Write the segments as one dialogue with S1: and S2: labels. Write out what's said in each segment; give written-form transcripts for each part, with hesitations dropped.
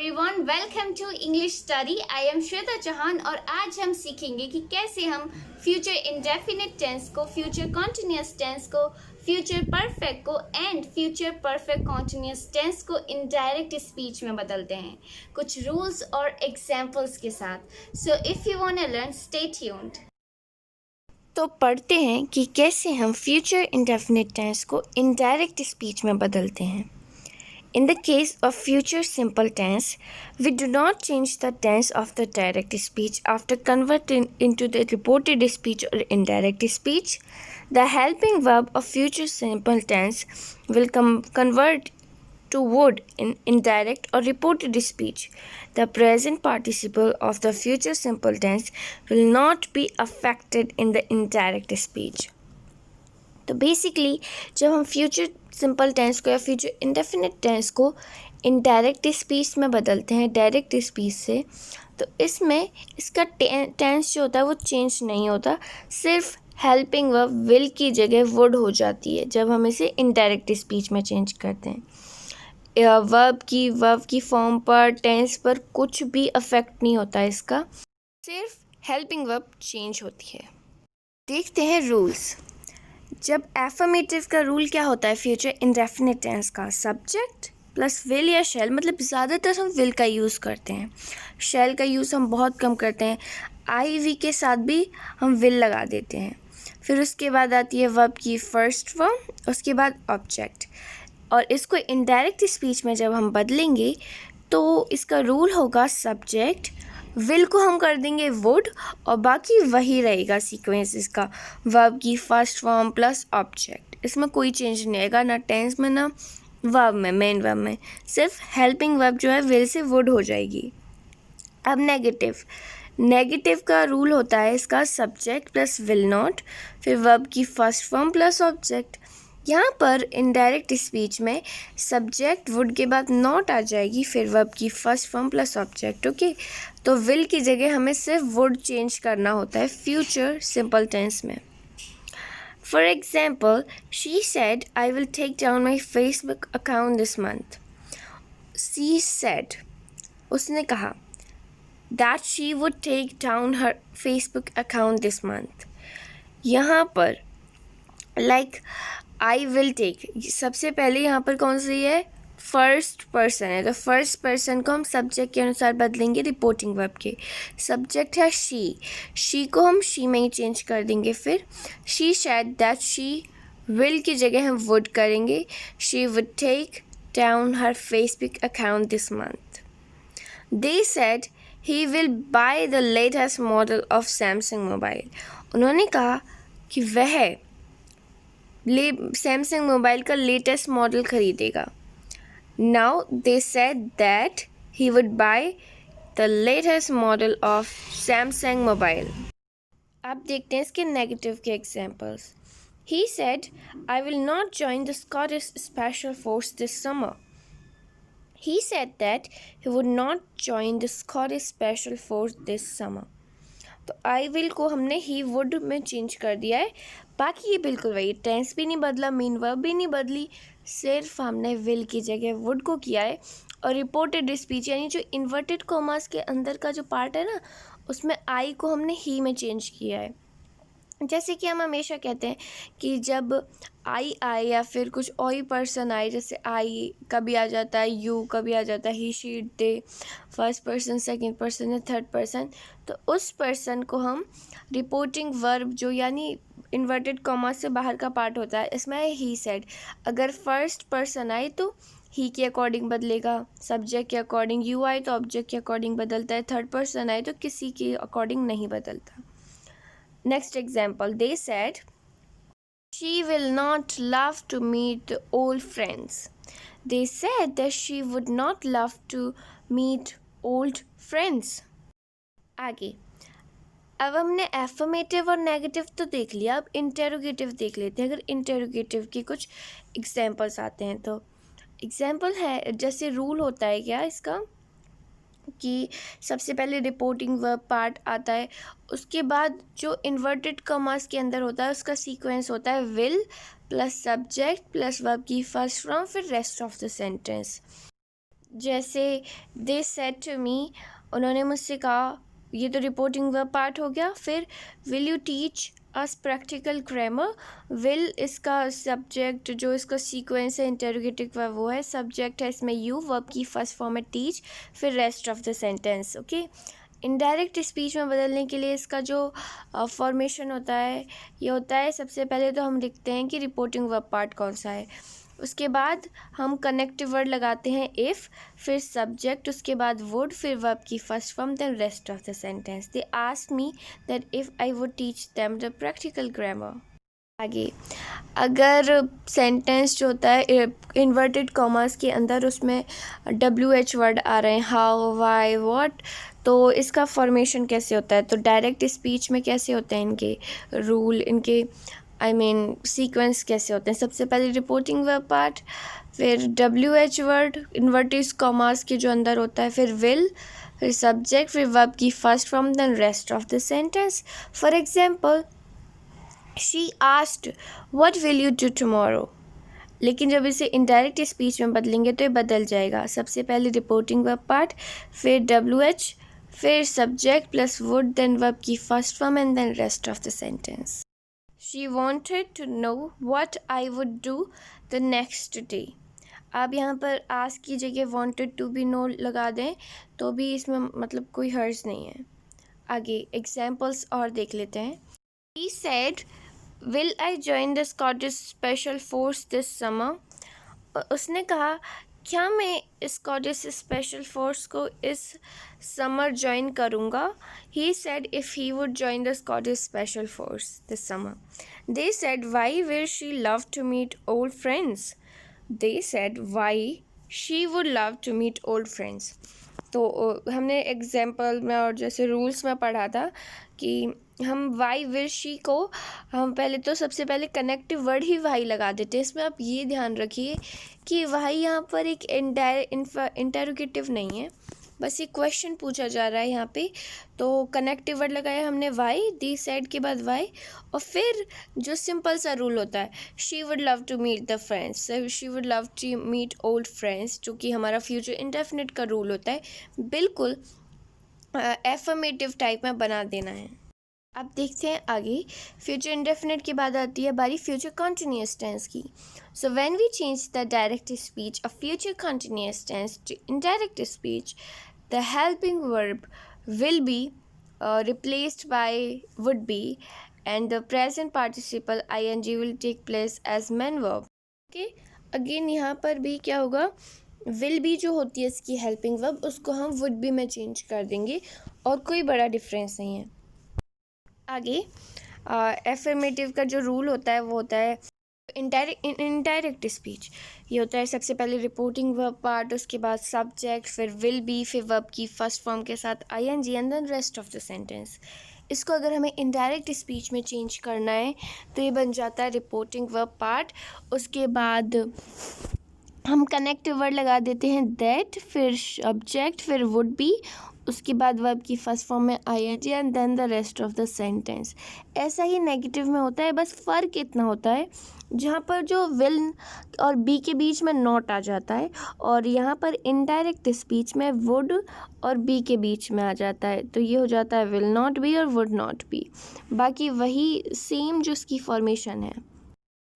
S1: Everyone, welcome to English study. I am Shweta Chauhan और आज हम सीखेंगे कि कैसे हम फ्यूचर इंडेफिनिट टेंस को, फ्यूचर कॉन्टिन्यूअस टेंस को, फ्यूचर परफेक्ट को and future perfect continuous tense को इनडायरेक्ट स्पीच में बदलते हैं, कुछ रूल्स और एग्जाम्पल्स के साथ। So if you want to learn, stay tuned. तो पढ़ते हैं कि कैसे हम फ्यूचर इंडेफिनिट टेंस को इनडायरेक्ट स्पीच में बदलते हैं। In the case of future simple tense, we do not change the tense of the direct speech after converting into the reported speech or indirect speech. The helping verb of future simple tense will convert to would in indirect or reported speech. The present participle of the future simple tense will not be affected in the indirect speech. तो basically जब हम future simple tense को या future indefinite tense को indirect speech में बदलते हैं direct speech से, तो इसमें इसका टेंस जो होता है वो चेंज नहीं होता, सिर्फ हेल्पिंग वर्ब विल की जगह वुड हो जाती है जब हम इसे इनडायरेक्ट स्पीच में चेंज करते हैं। वर्ब की फॉर्म पर, टेंस पर कुछ भी अफेक्ट नहीं होता इसका, सिर्फ हेल्पिंग वर्ब चेंज होती है। देखते हैं रूल्स। जब एफर्मेटिव का रूल क्या होता है फ्यूचर इंडेफिनिट टेंस का, सब्जेक्ट प्लस विल या शेल, मतलब ज़्यादातर हम विल का यूज़ करते हैं, शेल का यूज़ हम बहुत कम करते हैं। आई वी के साथ भी हम विल लगा देते हैं। फिर उसके बाद आती है वर्ब की फर्स्ट फॉर्म, उसके बाद ऑब्जेक्ट। और इसको इनडायरेक्ट स्पीच में जब हम बदलेंगे तो इसका रूल होगा सब्जेक्ट, विल को हम कर देंगे वुड और बाकी वही रहेगा सीक्वेंस इसका, वर्ब की फर्स्ट फॉर्म प्लस ऑब्जेक्ट। इसमें कोई चेंज नहीं आएगा, ना टेंस में ना वर्ब में, मेन वर्ब में, सिर्फ हेल्पिंग वर्ब जो है विल से वुड हो जाएगी। अब नेगेटिव का रूल होता है इसका सब्जेक्ट प्लस विल नॉट, फिर वर्ब की फर्स्ट फॉर्म प्लस ऑब्जेक्ट। यहाँ पर इनडायरेक्ट स्पीच में सब्जेक्ट वुड के बाद नॉट आ जाएगी, फिर वर्ब की first form plus object. Okay, तो विल की जगह हमें सिर्फ वुड चेंज करना होता है फ्यूचर सिंपल टेंस में। For example, she said I will take down my Facebook account this month. She said, उसने कहा, that she would take down her Facebook account this month. यहाँ पर आई विल टेक, सबसे पहले यहाँ पर कौन सी है, फर्स्ट पर्सन है, तो फर्स्ट पर्सन को हम सब्जेक्ट के अनुसार बदलेंगे रिपोर्टिंग वर्ब के। सब्जेक्ट है शी को हम शी में ही चेंज कर देंगे। फिर she said that she, will की जगह हम वुड करेंगे, she would take down her Facebook account this month. They said he will buy the latest model of Samsung mobile. उन्होंने कहा कि वह सैमसंग मोबाइल का लेटेस्ट मॉडल खरीदेगा। Now they said that he would buy the latest model of Samsung mobile. अब देखते हैं इसके नेगेटिव के examples. He said I will not join the Scottish special force this summer. He said that he would not join the Scottish special force this summer. तो I will को हमने he would में change कर दिया है, बाकी ये बिल्कुल वही, टेंस भी नहीं बदला, मेन वर्ब भी नहीं बदली, सिर्फ हमने विल की जगह वुड को किया है। और रिपोर्टेड स्पीच यानी जो इन्वर्टेड कॉमास के अंदर का जो पार्ट है ना, उसमें आई को हमने ही में चेंज किया है। जैसे कि हम हमेशा कहते हैं कि जब आई आए या फिर कुछ और ही पर्सन आए, जैसे आई कभी आ जाता है यू, कभी आ जाता है he she they, first person second person या थर्ड पर्सन, तो उस पर्सन को हम रिपोर्टिंग वर्ब जो यानी इन्वर्टेड कॉमा से बाहर का पार्ट होता है, इसमें है ही सेड। अगर फर्स्ट पर्सन आए तो ही के अकॉर्डिंग बदलेगा, सब्जेक्ट के अकॉर्डिंग, यू आए तो ऑब्जेक्ट के अकॉर्डिंग बदलता है, थर्ड पर्सन आए तो किसी के अकॉर्डिंग नहीं बदलता। Next example, they said, she will not love to meet the old friends. They said that she would not love to meet old friends. आगे, अब हमने एफर्मेटिव और नेगेटिव तो देख लिया, अब इंटेरोगेटिव देख लेते हैं। अगर इंटेरोगेटिव की कुछ एग्जाम्पल्स आते हैं तो एग्जाम्पल है, जैसे रूल होता है क्या इसका कि सबसे पहले रिपोर्टिंग वर्ब पार्ट आता है, उसके बाद जो इन्वर्टेड कॉमास के अंदर होता है उसका सीक्वेंस होता है will plus subject plus verb की फर्स्ट फॉर्म, फिर रेस्ट ऑफ द सेंटेंस। जैसे दे सेड टू मी, उन्होंने मुझसे कहा, ये तो रिपोर्टिंग वर्ब पार्ट हो गया। फिर will you teach us practical grammar. Will इसका सब्जेक्ट, जो इसका सीक्वेंस है इंटरोगेटिव वर्ब वो है, सब्जेक्ट है इसमें यू, वर्ब की फर्स्ट फॉर्म है टीच, फिर rest of the sentence. Okay, indirect speech में बदलने के लिए इसका जो फॉर्मेशन होता है ये होता है, सबसे पहले तो हम लिखते हैं कि रिपोर्टिंग वर्ब पार्ट कौन सा है, उसके बाद हम कनेक्टिव वर्ड लगाते हैं इफ़, फिर सब्जेक्ट, उसके बाद वुड, फिर वर्ब की first form, then rest of the sentence. They asked me that if I would teach them the practical grammar. आगे, अगर सेंटेंस जो होता है इन्वर्टेड कॉमर्स के अंदर उसमें WH वर्ड आ रहे हैं, हाउ, वाई, व्हाट, तो इसका फॉर्मेशन कैसे होता है, तो डायरेक्ट स्पीच में कैसे होते हैं इनके रूल, इनके सीक्वेंस कैसे होते हैं। सबसे पहले रिपोर्टिंग वर्ब पार्ट, फिर WH वर्ड इन्वर्टेड कॉमर्स के जो अंदर होता है, फिर विल, फिर सब्जेक्ट, फिर वर्ब की first form, then rest of the sentence. For example, she asked what will you do tomorrow. लेकिन जब इसे इनडायरेक्ट स्पीच में बदलेंगे तो ये बदल जाएगा। सबसे पहले रिपोर्टिंग वर्ब पार्ट, फिर WH, फिर subject plus would, then verb की first form and then rest of the sentence. She wanted to know what I would do the next day. आप यहाँ पर आस्क की जगह वॉन्टेड टू भी no लगा दें तो भी इसमें मतलब कोई हर्ज नहीं है। आगे एग्जाम्पल्स और देख लेते हैं। He said, will I join the Scottish Special Force this summer? उसने कहा, क्या मैं स्कॉटिश स्पेशल फोर्स को इस समर ज्वाइन करूँगा। He said if he would join the Scottish Special Force this summer. They said why will she love to meet old friends? They said why she would love to meet old friends. तो हमने example में और जैसे rules में पढ़ा था कि हम वाई विल शी को हम पहले तो सबसे पहले कनेक्टिव वर्ड ही वाई लगा देते हैं। इसमें आप ये ध्यान रखिए कि वाई यहाँ पर एक इंटरोगेटिव नहीं है, बस ये क्वेश्चन पूछा जा रहा है यहाँ पे। तो कनेक्टिव वर्ड लगाया हमने वाई, दी सेड के बाद वाई, और फिर जो सिंपल सा रूल होता है, she would love to meet the friends, she would love to meet old friends, जो कि हमारा फ्यूचर इंडेफिनिट का रूल होता है, बिल्कुल एफर्मेटिव टाइप में बना देना है। अब देखते हैं आगे। फ्यूचर इंडेफिनिट के बाद आती है बारी फ्यूचर कॉन्टिन्यूस टेंस की। So when we change the direct speech of future continuous tense to indirect speech, the helping verb will be replaced by would be, and the present participle ing will take place as main verb. Okay, again यहाँ पर भी क्या होगा, will be जो होती है इसकी helping verb, उसको हम would be में चेंज कर देंगे और कोई बड़ा डिफरेंस नहीं है। आगे एफर्मेटिव का जो रूल होता है वो होता है इनडायरेक्ट स्पीच। ये होता है सबसे पहले रिपोर्टिंग वर्ब पार्ट, उसके बाद सब्जेक्ट, फिर विल बी, फिर वर्ब की फर्स्ट फॉर्म के साथ ing and then rest of the sentence. इसको अगर हमें इनडायरेक्ट स्पीच में चेंज करना है तो ये बन जाता है रिपोर्टिंग वर्ब पार्ट, उसके बाद हम कनेक्टिव वर्ड लगा देते हैं दैट, फिर सब्जेक्ट, फिर वुड बी, उसके बाद वर्ब की फर्स्ट फॉर्म में ing and then the rest of the sentence. ऐसा ही नेगेटिव में होता है, बस फ़र्क इतना होता है जहाँ पर जो विल और बी के बीच में नॉट आ जाता है और यहाँ पर इनडायरेक्ट स्पीच में वुड और बी के बीच में आ जाता है, तो ये हो जाता है विल नॉट बी और वुड नॉट बी। बाकी वही सेम जो इसकी फॉर्मेशन है।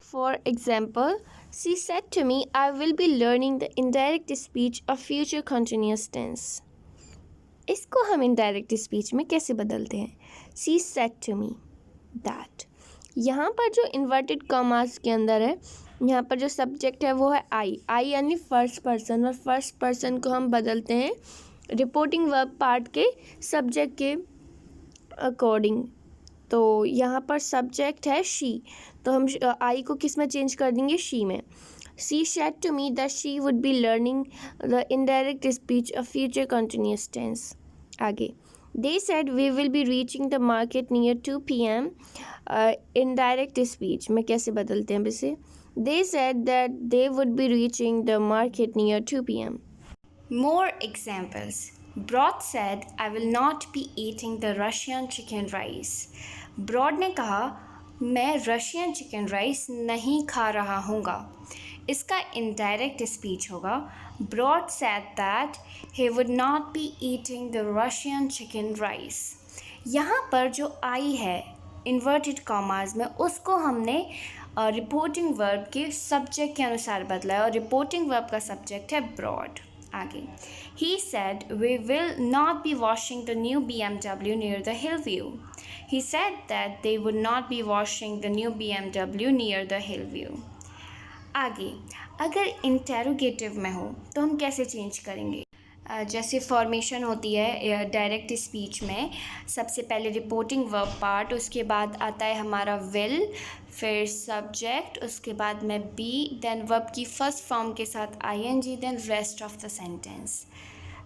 S1: For example, she said to me I will be learning the indirect speech of future continuous tense. इसको हम इनडायरेक्ट स्पीच में कैसे बदलते हैं। She said to me that, यहाँ पर जो इन्वर्टेड कॉमास के अंदर है, यहाँ पर जो सब्जेक्ट है वो है आई यानी फर्स्ट पर्सन, और फर्स्ट पर्सन को हम बदलते हैं रिपोर्टिंग वर्ब पार्ट के सब्जेक्ट के अकॉर्डिंग। तो यहाँ पर सब्जेक्ट है शी, तो हम आई को किस में चेंज कर देंगे, शी में। She said to me that she would be learning the indirect speech of future continuous tense. आगे, they said we will be reaching the market near 2 p.m. Indirect speech में कैसे बदलते हैं इसे। They said that they would be reaching the market near 2 p.m. More examples. Broad said I will not be eating the Russian chicken rice. Broad ने कहा मैं Russian chicken rice नहीं खा रहा हूँगा। इसका इनडायरेक्ट स्पीच होगा broad said that he would not be eating the Russian chicken rice. यहाँ पर जो आई है इन्वर्टेड कॉमास में, उसको हमने रिपोर्टिंग वर्ब के सब्जेक्ट के अनुसार बदला है और रिपोर्टिंग वर्ब का सब्जेक्ट है ब्रॉड। आगे, he said we will not be washing the new BMW near the Hillview. He said that they would not be washing the new BMW near the Hillview. आगे, अगर interrogative में हो तो हम कैसे चेंज करेंगे? जैसे फॉर्मेशन होती है डायरेक्ट स्पीच में, सबसे पहले रिपोर्टिंग वर्ब पार्ट, उसके बाद आता है हमारा विल, फिर सब्जेक्ट, उसके बाद में बी, देन वर्ब की फर्स्ट फॉर्म के साथ ING, then rest of the sentence.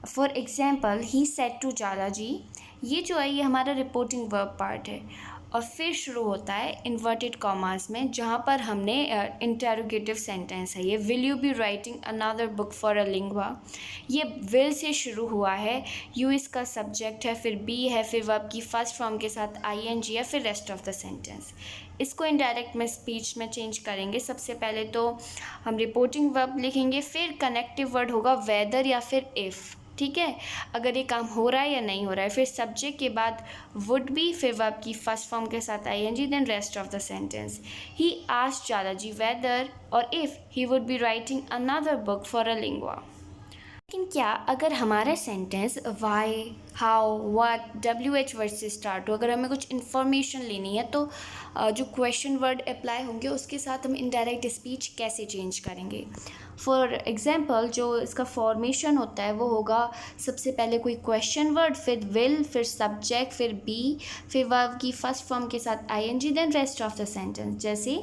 S1: For example, he said to Jala ji, ये जो है ये हमारा रिपोर्टिंग वर्ब पार्ट है और फिर शुरू होता है इन्वर्टेड कॉमास में, जहाँ पर हमने इंटेरोगेटिव सेंटेंस है। ये will you B writing another book for a lingua, ये विल से शुरू हुआ है, यू इसका सब्जेक्ट है, फिर बी है, फिर वर्ब की फर्स्ट फॉर्म के साथ आईएनजी है, फिर रेस्ट ऑफ द सेंटेंस। इसको इनडायरेक्ट में स्पीच में चेंज करेंगे। सबसे पहले तो हम रिपोर्टिंग वर्ब लिखेंगे, फिर कनेक्टिव वर्ड होगा वेदर या फिर इफ़, ठीक है, अगर ये काम हो रहा है या नहीं हो रहा है। फिर सब्जेक्ट के बाद वुड बी, फिर वर्ब की फर्स्ट फॉर्म के साथ ING, then rest of the sentence. He asked जालाजी वेदर और if he would be writing another book for a lingua. लेकिन क्या अगर हमारा sentence why, how, what, WH word से स्टार्ट हो, अगर हमें कुछ इन्फॉर्मेशन लेनी है तो जो क्वेश्चन वर्ड अप्लाई होंगे उसके साथ हम इनडायरेक्ट स्पीच कैसे चेंज करेंगे? फॉर एग्जांपल, जो इसका फॉर्मेशन होता है वो होगा सबसे पहले कोई क्वेश्चन वर्ड, फिर विल, फिर सब्जेक्ट, फिर बी, फिर वर्ब की फर्स्ट फॉर्म के साथ ING, then rest of the sentence. जैसे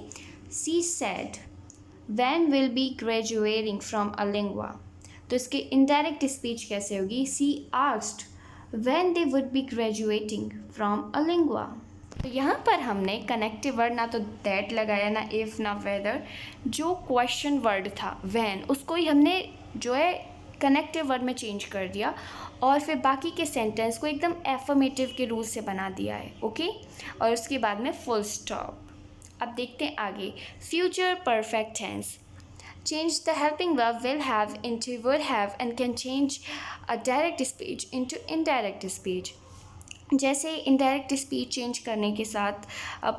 S1: she said when will be graduating from a lingua, तो इसकी इनडायरेक्ट स्पीच कैसे होगी? She asked when they would be graduating from a lingua. तो यहाँ पर हमने कनेक्टिव वर्ड ना तो दैट लगाया, ना इफ़, ना वेदर, जो क्वेश्चन वर्ड था व्हेन, उसको ही हमने जो है कनेक्टिव वर्ड में चेंज कर दिया और फिर बाकी के सेंटेंस को एकदम एफर्मेटिव के रूल से बना दिया है। ओके, और उसके बाद में फुल स्टॉप। अब देखते हैं आगे, future perfect tense. Change the helping verb will have into would have and can change a direct speech into indirect speech. जैसे इनडायरेक्ट स्पीच चेंज करने के साथ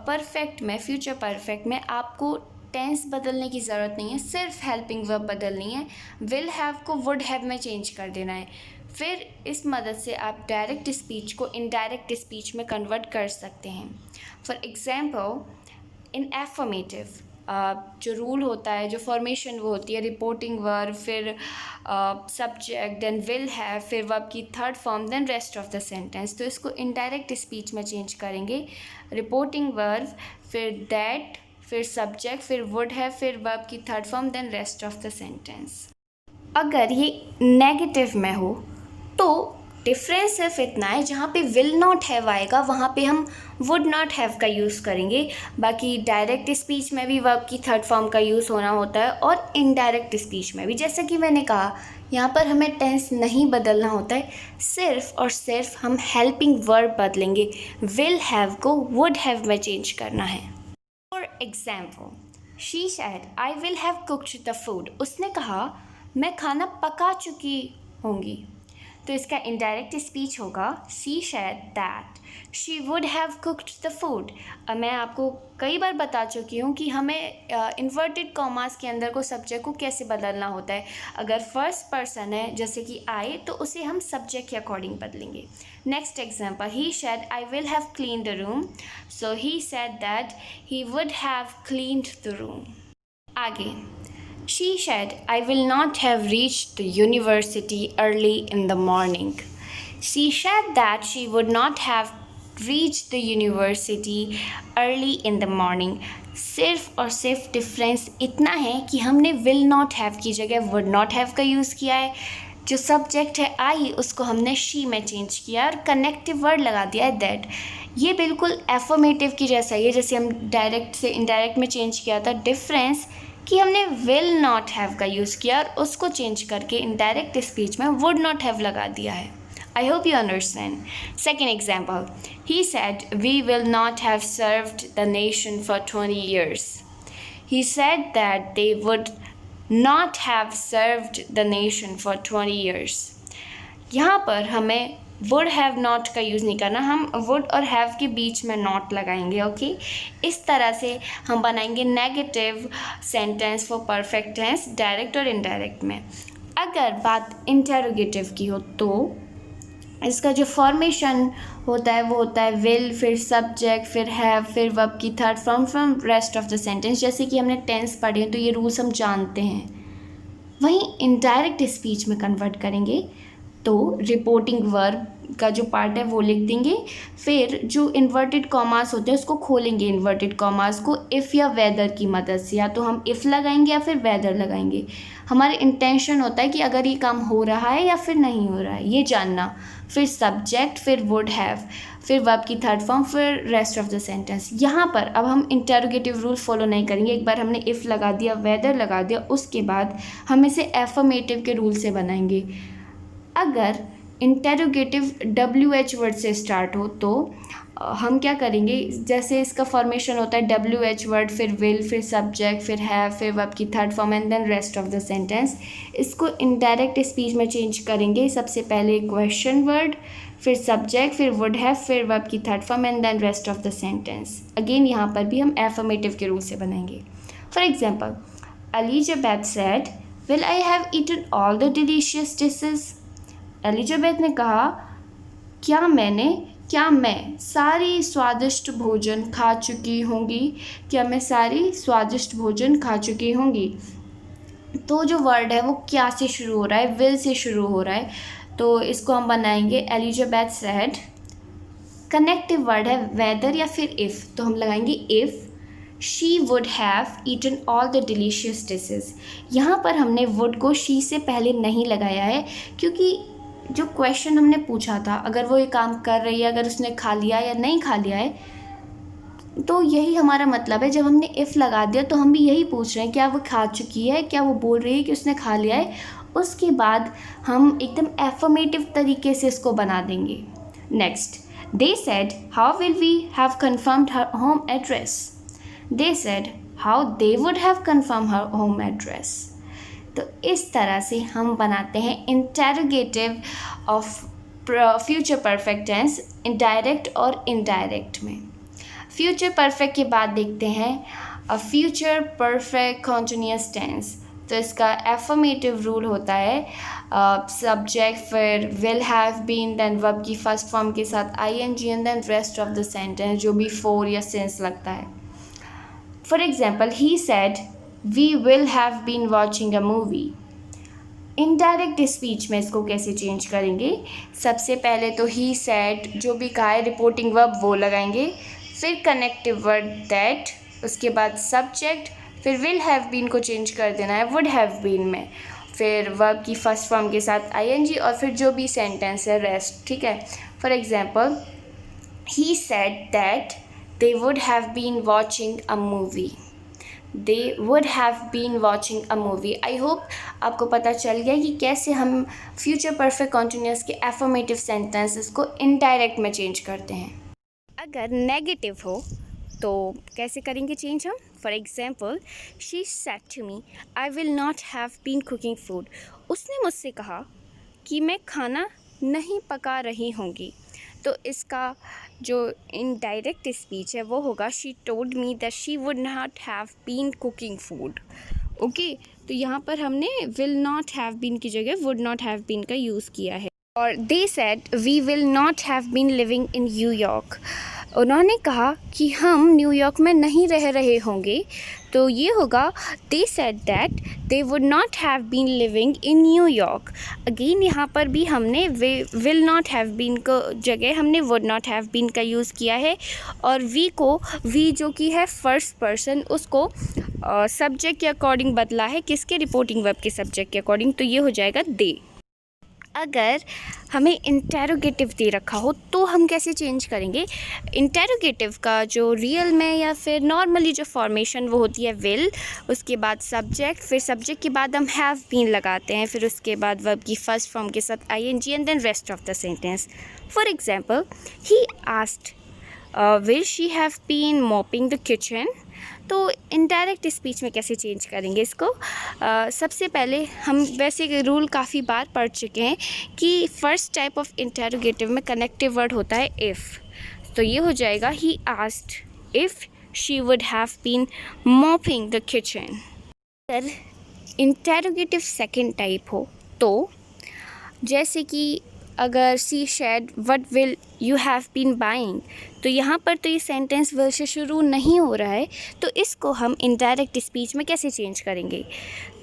S1: परफेक्ट में, फ्यूचर परफेक्ट में आपको टेंस बदलने की ज़रूरत नहीं है, सिर्फ हेल्पिंग वर्ब बदलनी है। विल हैव को वुड हैव में चेंज कर देना है। फिर इस मदद से आप डायरेक्ट स्पीच को इनडायरेक्ट स्पीच में कन्वर्ट कर सकते हैं। फॉर एग्जाम्पल, इन एफर्मेटिव जो रूल होता है, जो फॉर्मेशन वो होती है रिपोर्टिंग वर्ब, फिर सब्जेक्ट, देन विल हैव, फिर वर्ब की third form, then rest of the sentence. तो इसको इनडायरेक्ट स्पीच में चेंज करेंगे, रिपोर्टिंग वर्ब, फिर दैट, फिर सब्जेक्ट, फिर वुड हैव, फिर वर्ब की third form, then rest of the sentence. अगर ये नेगेटिव में हो तो डिफरेंस सिर्फ इतना है, जहाँ पे विल नॉट हैव आएगा वहाँ पे हम वुड नॉट हैव का यूज़ करेंगे। बाकी डायरेक्ट स्पीच में भी वर्ब की थर्ड फॉर्म का यूज़ होना होता है और इनडायरेक्ट स्पीच में भी। जैसा कि मैंने कहा, यहाँ पर हमें टेंस नहीं बदलना होता है, सिर्फ और सिर्फ हम हेल्पिंग वर्ब बदलेंगे, विल हैव को वुड हैव में चेंज करना है। For example, she said I will have cooked the food, उसने कहा मैं खाना पका चुकी होंगी। तो इसका इनडायरेक्ट स्पीच होगा she said that she would have cooked the food. मैं आपको कई बार बता चुकी हूँ कि हमें इन्वर्टेड कॉमास के अंदर को सब्जेक्ट को कैसे बदलना होता है। अगर फर्स्ट पर्सन है जैसे कि आई, तो उसे हम सब्जेक्ट के अकॉर्डिंग बदलेंगे। Next example, he said I will have clean the room, so he said that he would have cleaned the room. आगे, she said, I will not have reached the university early in the morning. She said that she would not have reached the university early in the morning. सिर्फ और सिर्फ difference इतना है कि हमने will not have की जगह would not have का यूज़ किया है। जो सब्जेक्ट है आई, उसको हमने she में चेंज किया और कनेक्टिव वर्ड लगा दिया है that। ये बिल्कुल एफर्मेटिव की जैसा ही है, जैसे हम डायरेक्ट से इनडायरेक्ट में चेंज किया था। डिफरेंस कि हमने विल नॉट हैव का यूज़ किया और उसको चेंज करके इनडायरेक्ट स्पीच में वुड नॉट हैव लगा दिया है। I hope you understand. Second example, he said we will not have served the nation for 20 years. He said that they would
S2: not have served the nation for 20 years. यहाँ पर हमें would have not का use नहीं करना, हम would और have के बीच में not लगाएंगे. ओके, इस तरह से हम बनाएंगे negative sentence for perfect tense direct और इनडायरेक्ट में. अगर बात इंटेरोगेटिव की हो तो इसका जो फॉर्मेशन होता है वो होता है विल, फिर सब्जेक्ट, फिर हैव, फिर वर्ब की third form from rest of the sentence. जैसे कि हमने टेंस पढ़े हैं तो ये रूल्स हम जानते हैं. वहीं इनडायरेक्ट स्पीच में कन्वर्ट करेंगे तो रिपोर्टिंग वर्ब का जो पार्ट है वो लिख देंगे, फिर जो इन्वर्टेड कॉमास होते हैं उसको खोलेंगे, इन्वर्टेड कॉमास को इफ़ या वेदर की मदद से, या तो हम इफ़ लगाएंगे या फिर वेदर लगाएंगे. हमारे इंटेंशन होता है कि अगर ये काम हो रहा है या फिर नहीं हो रहा है ये जानना. फिर सब्जेक्ट, फिर वुड हैव, फिर वर्ब की थर्ड फॉर्म, फिर रेस्ट ऑफ द सेंटेंस. यहाँ पर अब हम इंटेरोगेटिव रूल फॉलो नहीं करेंगे. एक बार हमने इफ़ लगा दिया, वेदर लगा दिया, उसके बाद हम इसे एफर्मेटिव के रूल से बनाएंगे. अगर इंटेरोगेटिव WH वर्ड से स्टार्ट हो तो हम क्या करेंगे, जैसे इसका फॉर्मेशन होता है WH वर्ड, फिर विल, फिर सब्जेक्ट, फिर हैव, फिर वर्ब की third form and then rest of the sentence. इसको इनडायरेक्ट स्पीच में चेंज करेंगे. सबसे पहले क्वेश्चन वर्ड, फिर सब्जेक्ट, फिर वुड हैव, फिर वर्ब की third form and then rest of the sentence. Again यहाँ पर भी हम एफर्मेटिव के रूल से बनाएंगे. For example, Elizabeth said, will I have eaten all the delicious dishes. Elizabeth ने कहा, क्या मैं सारी स्वादिष्ट भोजन खा चुकी होंगी, क्या मैं सारी स्वादिष्ट भोजन खा चुकी होंगी. तो जो वर्ड है वो क्या से शुरू हो रहा है, विल से शुरू हो रहा है, तो इसको हम बनाएंगे एलिजाबेथ सेड. कनेक्टिव वर्ड है वेदर या फिर इफ़, तो हम लगाएंगे if she would have eaten all the delicious dishes. यहाँ पर हमने वुड को शी से पहले नहीं लगाया है क्योंकि जो क्वेश्चन हमने पूछा था, अगर वो ये काम कर रही है, अगर उसने खा लिया या नहीं खा लिया है, तो यही हमारा मतलब है. जब हमने इफ़ लगा दिया तो हम भी यही पूछ रहे हैं क्या वो खा चुकी है, क्या वो बोल रही है कि उसने खा लिया है. उसके बाद हम एकदम एफर्मेटिव तरीके से इसको बना देंगे. Next, they said how will we have confirmed her home address. They said how they would have confirm her home address. तो इस तरह से हम बनाते हैं interrogative of future perfect tense direct और इनडायरेक्ट में. फ्यूचर परफेक्ट के बाद देखते हैं फ्यूचर परफेक्ट कॉन्टिन्यूअस टेंस. तो इसका एफर्मेटिव रूल होता है सब्जेक्ट, फिर will have been, then verb की फर्स्ट फॉर्म के साथ ING and then rest of the sentence जो भी फोर या सिंस लगता है. For example, he said We will have been watching a movie. Indirect speech में इसको कैसे चेंज करेंगे, सबसे पहले तो ही सेड जो भी कहा है रिपोर्टिंग वर्ब वो लगाएंगे, फिर कनेक्टिव वर्ड दैट, उसके बाद सब्जेक्ट, फिर विल हैव बीन को चेंज कर देना है वुड हैव बीन में, फिर वर्ब की फर्स्ट फॉर्म के साथ ING और फिर जो भी सेंटेंस है रेस्ट. ठीक है. For example, he said that they would have been watching a movie. They would have been watching a movie. I hope आपको पता चल गया कि कैसे हम फ्यूचर परफेक्ट कॉन्टिन्यूअस के एफर्मेटिव सेंटेंसेस को इनडायरेक्ट में चेंज करते हैं. अगर नेगेटिव हो तो कैसे करेंगे चेंज हम. For example, she said to me I will not have been cooking food. उसने मुझसे कहा कि मैं खाना नहीं पका रही होंगी. तो इसका जो इनडायरेक्ट स्पीच है वो होगा she told me that she would not have been cooking food. Okay, तो यहाँ पर हमने विल नॉट हैव बीन की जगह वुड नॉट हैव बीन का यूज़ किया है. और they said we will not have been living in New York. उन्होंने कहा कि हम न्यूयॉर्क में नहीं रह रहे होंगे. तो ये होगा दे said that they would not have been living in New York. Again यहाँ पर भी हमने विल नॉट हैव बीन को जगह हमने वुड नॉट हैव बीन का यूज़ किया है, और वी जो कि है फर्स्ट पर्सन उसको सब्जेक्ट के अकॉर्डिंग बदला है. किसके, रिपोर्टिंग वर्ब के सब्जेक्ट के अकॉर्डिंग. तो ये हो जाएगा दे. अगर हमें इंटेरोगेटिव दे रखा हो तो हम कैसे चेंज करेंगे. इंटेरोगेटिव का जो रियल में या फिर नॉर्मली जो फॉर्मेशन वो होती है विल, उसके बाद सब्जेक्ट, फिर सब्जेक्ट के बाद हम हैव बीन लगाते हैं, फिर उसके बाद वर्ब की फर्स्ट फॉर्म के साथ ING and then rest of the sentence. For example, he asked will she have been mopping the kitchen. तो इनडायरेक्ट स्पीच में कैसे चेंज करेंगे इसको? सबसे पहले हम वैसे रूल काफ़ी बार पढ़ चुके हैं कि फर्स्ट टाइप ऑफ इंटेरोगेटिव में कनेक्टिव वर्ड होता है इफ़। तो ये हो जाएगा he asked if she would have been mopping the kitchen. अगर इंटेरोगेटिव सेकंड टाइप हो तो जैसे कि अगर she said what will you have been buying, तो यहाँ पर तो ये सेंटेंस विल से शुरू नहीं हो रहा है, तो इसको हम इनडायरेक्ट स्पीच में कैसे चेंज करेंगे?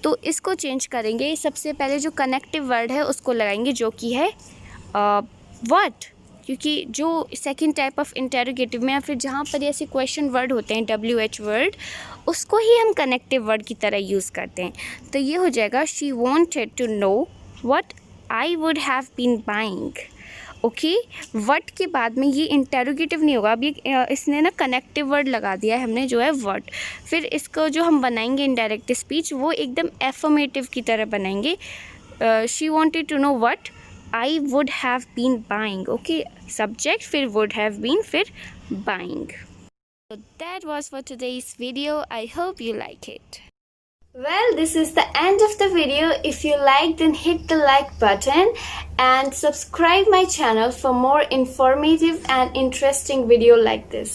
S2: तो इसको चेंज करेंगे, सबसे पहले जो कनेक्टिव वर्ड है उसको लगाएंगे जो कि है व्हाट, क्योंकि जो सेकंड टाइप ऑफ इंटेरोगेटिव में या फिर जहाँ पर ऐसे क्वेश्चन वर्ड होते हैं WH वर्ड, उसको ही हम कनेक्टिव वर्ड की तरह यूज़ करते हैं। तो ये हो जाएगा she wanted to know what I would have been buying. Okay, what के बाद में ये इंटेरोगेटिव नहीं होगा, अब ये इसने ना कनेक्टिव वर्ड लगा दिया है हमने जो है वट। फिर इसको जो हम बनाएंगे इनडायरेक्ट स्पीच वो एकदम एफर्मेटिव की तरह बनाएंगे। She wanted to know what I would have been buying. Okay, subject फिर वुड हैव बीन फिर buying. So that was for today's video. I hope you like it.
S1: Well, this is the end of the video. If you liked, then hit the like button and subscribe my channel for more informative and interesting video like this.